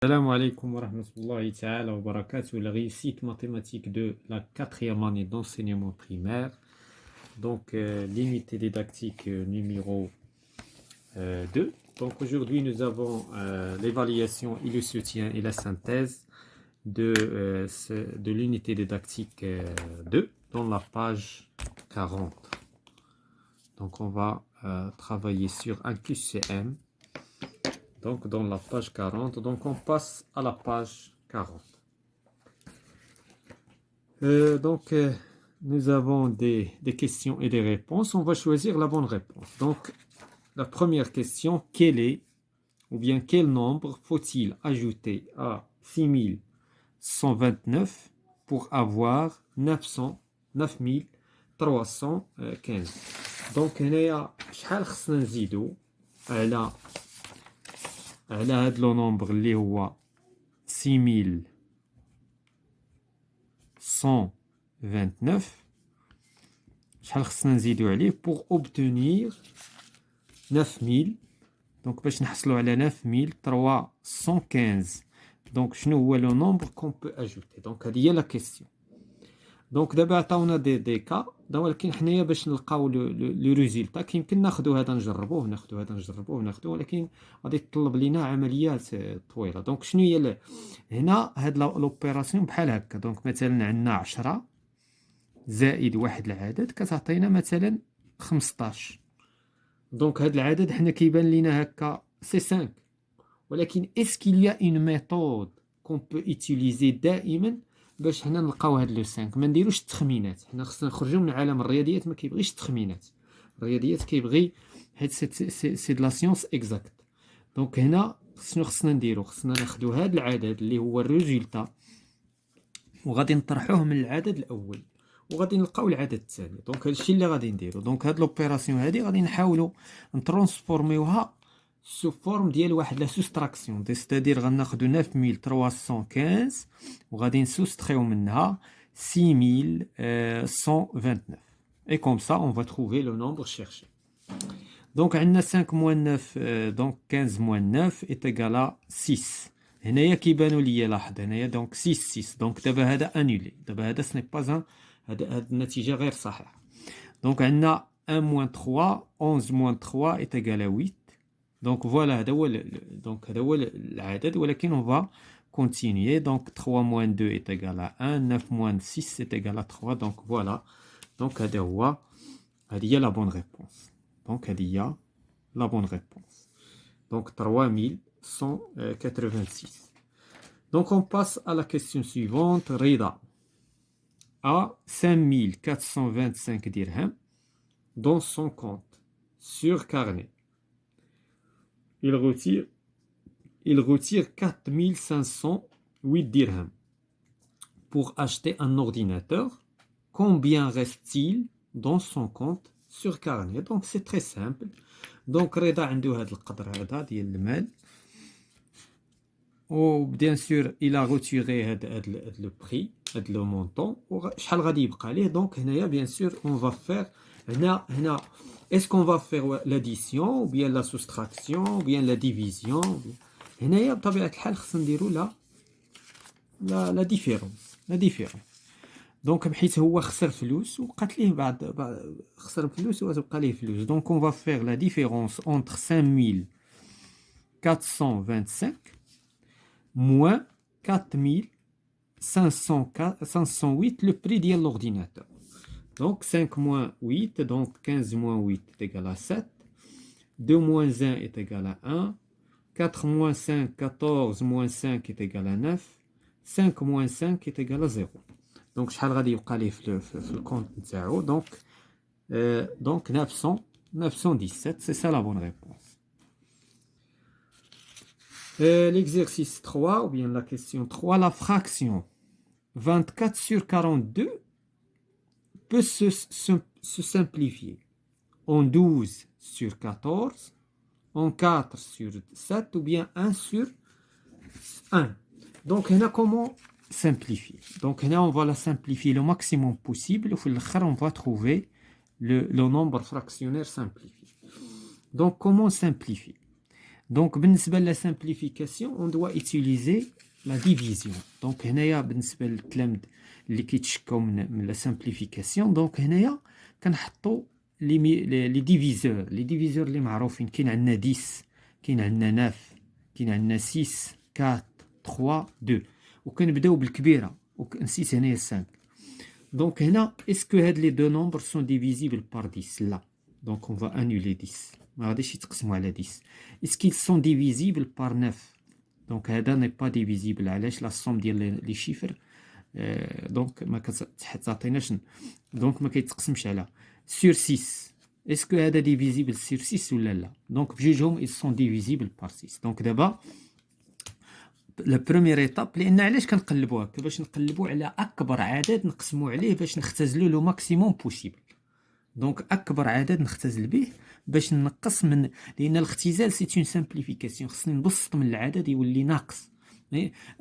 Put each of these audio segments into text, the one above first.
Salam alaikum wa rahmatullahi ta'ala wa barakatuh. La réussite mathématique de la quatrième année d'enseignement primaire. Donc, l'unité didactique numéro 2. Donc, aujourd'hui, nous avons l'évaluation et le soutien et la synthèse de l'unité didactique 2 dans la page 40. Donc, on va travailler sur un QCM. Donc, dans la page 40, donc on passe à la page 40. Nous avons des questions et des réponses. On va choisir la bonne réponse. Donc, la première question, quel nombre faut-il ajouter à 6129 pour avoir 9315? Donc, هنايا شحال خصنا نزيدو على هذا لو نومبر اللي هو 6129 شحال خصنا نزيدو عليه pour obtenir 9000. donc باش نحصلوا على 9315. donc شنو هو لو نومبر qu'on peut ajouter؟ donc هذه هي لا كيسيون. دونك دابا عطاونا دي كا، ولكن حنايا باش نلقاو لو ريزولتا كيمكن ناخذوا هذا نجربوه، ناخذوه، ولكن غادي تطلب لينا عمليات طويله. دونك شنو هي هنا هاد لوبيراسيون بحال هكا؟ دونك مثلا عندنا 10 زائد واحد العدد كتعطينا مثلا 15. دونك هاد العدد حنا كيبان لينا هكا سي 5، ولكن اسكيل يا اون ميثود كون بو اوتيليزي دائما باش حنا نلقاو هاد لو 5. ما نديروش التخمينات، حنا خصنا نخرجوا من عالم الرياضيات، ما كيبغيش التخمينات. الرياضيات كيبغي هاد سي د لا سيونس اكزاكت. دونك هنا شنو خصنا نديرو؟ خصنا ناخدو هاد العدد اللي هو الريزولتا وغادي نطرحوه من العدد الاول وغادي نلقاو العدد الثاني. دونك هادشي اللي غادي نديرو. دونك هاد لوبيراسيون هادي غادي نحاولوا نترانسفورميوها sous forme ديال واحد لا soustraction. c'est-à-dire غناخدو 9315 وغادي نسوستريو منها 6129. et comme ça on va trouver le nombre cherché. donc عندنا 5 moins 9 donc 15 moins 9 est égal à 6. هنايا كيبانوا ليا، لاحظ هنايا donc 6. donc دابا هذا انولي، دابا هذا سني با هذا النتيجه غير صحيحه. donc عندنا 1 moins 3 11 moins 3 est égal à 8. donc voilà هذا هو العدد، ولكن on va continuer. donc 3 moins 2 est égal à 1 9 moins 6 est égal à 3. donc voilà. donc هذه هي la bonne réponse. donc هذه هي la bonne réponse. donc 3186. donc on passe à la question suivante. Rida a 5425 dirhams dans son compte sur carnet. Il retire 4508 dirhams pour acheter un ordinateur. Combien reste-t-il dans son compte sur carnet? Donc c'est très simple. donc رضا عنده هذا القدر هذا ديال المال، و bien sûr il a retiré هذا le prix، هذا le montant، وشحال غادي يبقى ليه. donc هنايا bien sûr on va faire هنا est-ce qu'on va faire l'addition ou bien la soustraction ou bien la division؟ هنايا بطبيعة الحال خصنا نديرو لا ديفيرونس. دونك بحيث هو خسر فلوس وبقات ليه بعد خسر فلوس وتبقى ليه فلوس. donc on va faire la différence entre 5425 moins 4508 le prix ديال l'ordinateur. donc 5 moins 8, donc 15 moins 8 est égal à 7. 2 moins 1 est égal à 1. 4 moins 5, 14 moins 5 est égal à 9. 5 moins 5 est égal à 0. donc شحال غادي يبقى ليه في الكونت نتاعو؟ donc 917. c'est ça la bonne réponse. L'exercice 3 ou bien la question 3, la fraction 24 sur 42 peut se simplifier en 12 sur 14, en 4 sur 7 ou bien 1 sur 1. donc هنا comment simplifier? donc هنا on va la simplifier le maximum possible. وفي الآخر on va trouver le nombre fractionnaire simplifié. donc comment simplifier? Donc بالنسبة la simplification on doit utiliser la division. Donc هنايا بالنسبة للتلامذ اللي كيتشكاو من la simplification donc هنايا كنحطوا لي ديفيزور اللي معروفين. كاين عندنا 10 كاين عندنا 9 كاين عندنا 6 4 3 2 وكنبداو بالكبيره ونسيت هنايا 5. دونك هنا اسكو هاد لي دو نومبر سون ديفيزيبل بار 10؟ لا. دونك اون فا انولي 10 ما غاديش يتقسموا على 10. اسكو سون ديفيزيبل بار 9؟ دونك هذا ني با ديفيزيبل. علاش؟ لا سوم ديال لي شيفر دونك ما كتعطيناش دونك ما كيتقسمش على sur 6. اسكو هذا ديفيزيبل sur 6 ولا لا؟ دونك بجوجهم ils sont divisibles par 6. دونك دابا لا بروميير ايتاب لان علاش كنقلبوا هكا؟ باش نقلبوا على اكبر عدد نقسموا عليه باش نختزلوا لو ماكسيموم بوسيبل. دونك اكبر عدد نختزل به باش نقص من، لان الاختزال سي اون سامبليفيكاسيون، خصني نبسط من العدد يولي ناقص.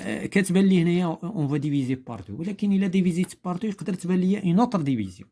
كتبان لي هنايا اون فا ديفيزي بار 2، ولكن الا ديفيزيت بار 2 يقدر تبان لي اون اوتر ديفيزيون.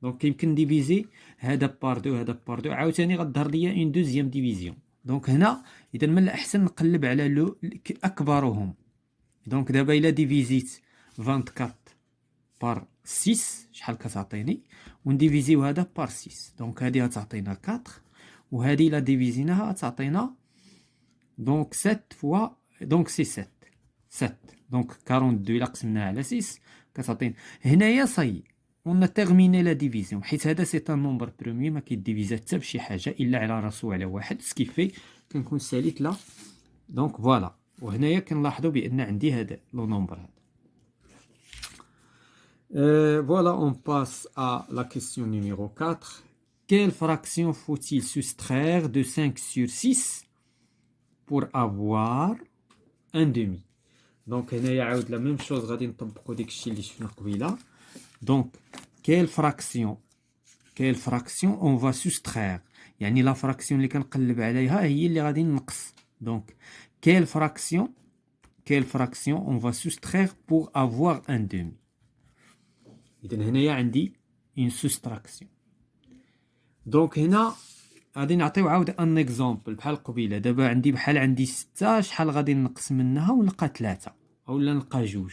دونك يمكن ديفيزي هذا بار 2 هذا بار 2 عاوتاني غتظهر لي اون دوزيام ديفيزيون. دونك هنا اذا من الاحسن نقلب على لو اكبرهم. دونك دابا الا ديفيزيت 24 بار 6 شحال كتعطيني؟ ونديفيزيو هذا بار 6 دونك هذه غتعطينا 4 وهذه الا ديفيزيناها غتعطينا دونك 7 فوا دونك سي 7 دونك 42 الا قسمناها على 6 كتعطينا هنايا صاي اون تيرميني لا ديفيزيون، حيت هذا سي ان نومبر بروميي ما كيديفيزا حتى بشي حاجه الا على راسو على واحد سكيفي كنكون ساليت لا. دونك فوالا وهنايا كنلاحظوا بان عندي هذا لو نومبر هذا. Voilà, on passe à la question numéro 4. Quelle fraction faut-il soustraire de 5 sur 6 pour avoir un demi? Donc, هنا يعاود la même chose غادي نطبقوا داك الشيء اللي شفنا قبيله. Donc, quelle fraction on va soustraire؟ يعني la fraction اللي كنقلب عليها هي اللي غادي نقص. Donc, quelle fraction on va soustraire pour avoir un demi؟ إذن هنايا عندي une soustraction. دونك هنا غادي نعطيو عاود ان اكزومبل بحال قبيله. دابا عندي بحال عندي 6 شحال غادي نقص منها ونلقى 3 اولا نلقى 2.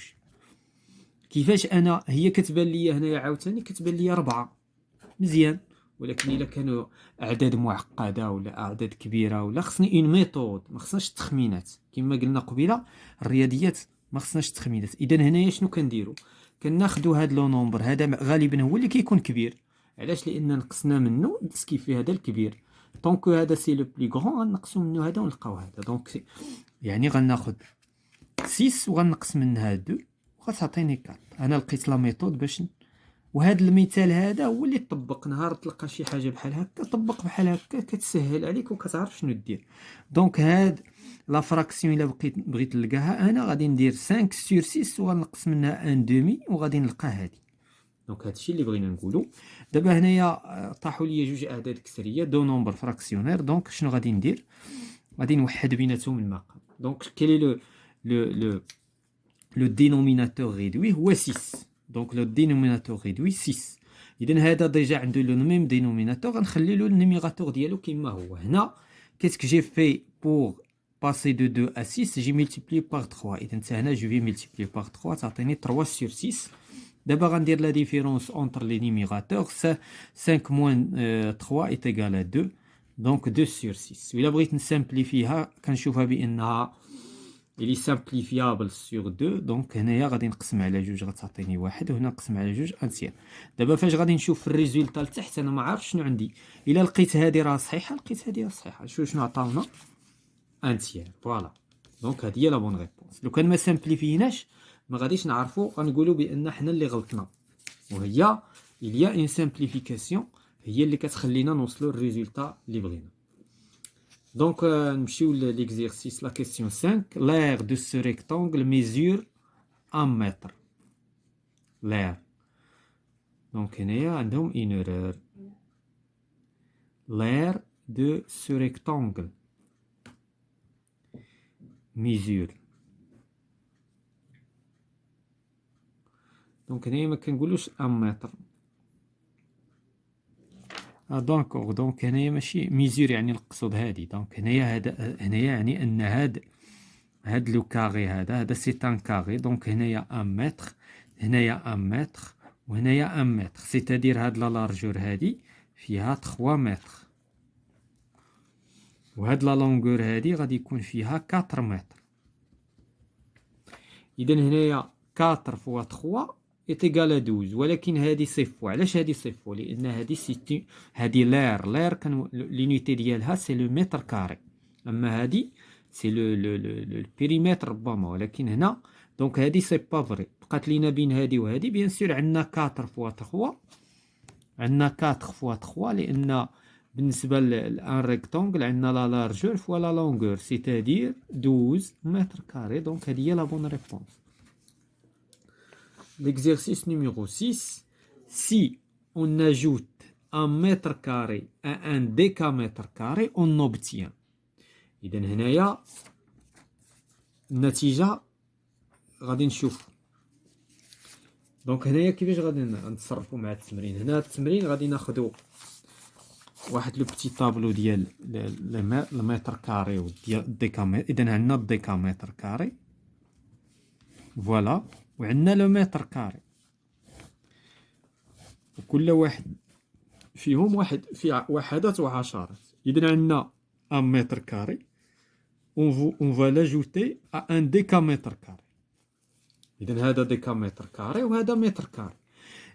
كيفاش انا هي كتبان لي هنايا عاوتاني كتبان لي 4 مزيان، ولكن الا كانوا اعداد معقده ولا اعداد كبيره ولا خصني اون ميثود ما خصناش التخمينات كما قلنا قبيله. الرياضيات ما خصناش التخمينات. اذا هنايا شنو كنديروا؟ كناخذوا هذا لو نومبر هذا غالبا هو اللي كيكون كبير. علاش؟ لان نقصنا منه سكيفي هذا الكبير. دونك هذا سي لو بلي غران غنقصوا منه هذا ونلقاو هذا. دونك يعني غناخذ 6 وغنقص منها 2 وغتعطيني 4. انا لقيت لا ميثود باش وهذا المثال هذا هو اللي طبق. نهار تلقى شي حاجه بحال هكا طبق بحال هكا كتسهل عليك وكتعرف شنو دير. دونك هاد لا فراكسيون الا بغيت نلقاها انا غادي ندير 5 سور 6 وغنقص منها ان دومي وغادي نلقى هادي. دونك هادشي اللي بغينا نقولوا. دابا هنايا طاحوا لي جوج اعداد كسريه دو نومبر فراكسيونير. دونك شنو غادي ندير؟ غادي نوحد بيناتهم المقام. دونك كيلي لو دينوميناتور ريدوي هو 6. دونك لو دينوميناتور ريدوي 6. اذا هذا ديجا عنده لو ميم دينوميناتور غنخلي له النيميراتور ديالو كما هو. هنا كيسك جي في بور passer de 2 à 6 j'ai multiplié par 3. اذا هنا je vais multiplier par 3 تعطيني 3 sur 6. دابا غندير لا ديفيرونس entre les numérateurs. 5 moins 3 est égal à 2 donc 2 sur 6. وإلا بغيت نسامبليفيها كنشوفها بانها اللي سامبليفيابل سور 2. دونك هنايا غادي نقسم على 2 غتعطيني 1 وهنا نقسم على 2 انسيان. دابا فاش غادي نشوف في الريزولتا لتحت انا ما عارفش شنو عندي. الا لقيت هذه راه صحيحه لقيت هذه راه صحيحه. شنو عطاونا؟ ان تيير. فوالا دونك هذه هي لا بون ريبونس. لو كان ما سامبليفيناش ما غاديش نعرفوا غنقولوا بان حنا اللي غلطنا. وهي il y a une simplification هي اللي كتخلينا نوصلوا للريزولتا اللي بغينا. Donc, نمشيو l'exercice, la question 5. L'aire de ce rectangle mesure 1 mètre. L'aire. Donc, هنايا عندهم une erreur. L'aire de ce rectangle mesure. Donc, هنايا ما كنقولوش 1 متر. دونكور دونك هنايا ماشي ميزور يعني القصد هادي دونك هنايا يعني ان هاد لو كاغي هذا سي ان كاغي دونك هنايا ان متر هنايا ان متر وهنايا ان متر سيتادير هاد لا لارجور هادي فيها 3 متر وهاد لا لونغور هادي غادي يكون فيها 4 متر. اذا هنايا 4 فوا 3 ايتيغال 12 ولكن هادي صفوا. علاش هادي صفوا؟ لان هادي لير كان لونيتي ديالها سي لو متر كاري، اما هادي سي لو بيريمتر ربما، ولكن هنا دونك هادي سي با فري. بقات لينا بين هادي وهادي بيان سور عندنا 4 فوا 3 عندنا 4 فوا 3 لان بالنسبه لان ريكتونغل عندنا لا لارجور فوا لا لونغور سيتادير 12 متر كاري. دونك هادي هي لا بون ريبونس. L'exercice numéro 6, si on ajoute un mètre carré à un décamètre carré, on obtient. إذن هنايا النتيجة غادي نشوف. دونك هنايا كيفاش غادي نتصرفوا مع التمرين. هنا التمرين غادي ناخدو واحد لو بتي طابلو ديال المتر كاري وديال الديكامتر. إذن عندنا الديكامتر كاري فوالا وعندنا لو متر كاري، وكل واحد فيهم واحد في وحدات وعشرات. إذن عندنا ان متر كاري on va l'ajouter à un décamètre carré. إذن هذا ديكامتر كاري وهذا متر كاري.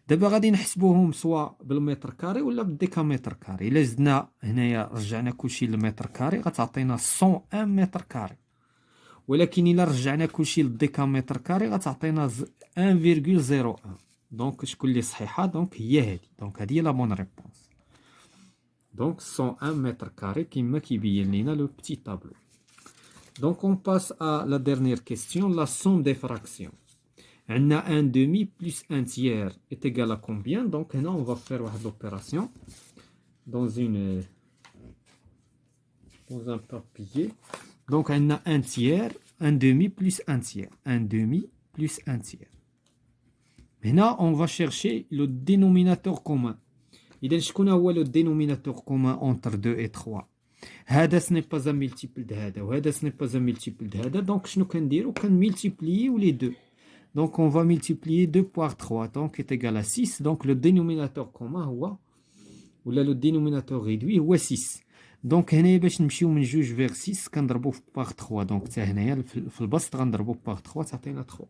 دابا غادي نحسبوهم سواء بالمتر كاري ولا بالديكامتر كاري. إلا زدنا هنايا رجعنا كلشي للمتر كاري غتعطينا 101 متر كاري، ولكن إلا رجعنا كلشي للديكامتر كاري غتعطينا 1.01. دونك شكون اللي صحيحة؟ دونك هي هادي. دونك هادي هي لا بون ريبونس. دونك 101 متر كاري كيما كيبين لينا لو بتي طابلو. Donc on passe à la dernière question, la somme des fractions. On a un demi plus un tiers est égal à combien? Donc maintenant on va faire l'opération dans un papier. Donc on a un tiers, un demi plus un tiers, un demi plus un tiers. Maintenant on va chercher le dénominateur commun. إذا شكون هو le dénominateur commun entre 2 et 3؟ هذا سني با ان ملتيبل د هذا وهذا سني با ان ملتيبل د هذا. دونك شنو كنديرو؟ كنملتيبليو لي دو. دونك اون فا ملتيبليي 2 بوار 3 دونك ايت ايغال ا 6. دونك لو دينوميناتور كومان هو ولا لو دينوميناتور ريدوي هو 6. دونك هنايا باش نمشيو من 2 فيغ 6 كنضربو في بار 3. دونك حتى هنايا في البسط غنضربو بار 3 تعطينا 3.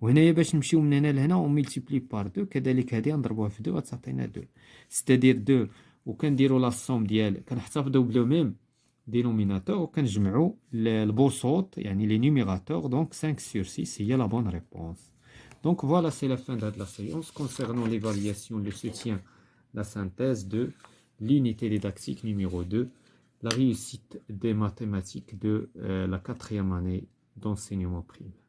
وهنايا باش نمشيو من هنا لهنا اون ملتيبلي بار 2 كذلك هذه غنضربوها في 2 غتعطينا 2 ستادير 2. وكنديروا لا سوم ديال كنحتفظوا بلو ميم دينوميناتور وكنجمعوا البوسوط يعني لي نيميراتور. دونك 5 sur 6 هي la bonne réponse. Donc voilà, c'est la fin de la séance concernant l'évaluation, le soutien, la synthèse de l'unité didactique numéro 2, la réussite des mathématiques de la 4e année d'enseignement primaire.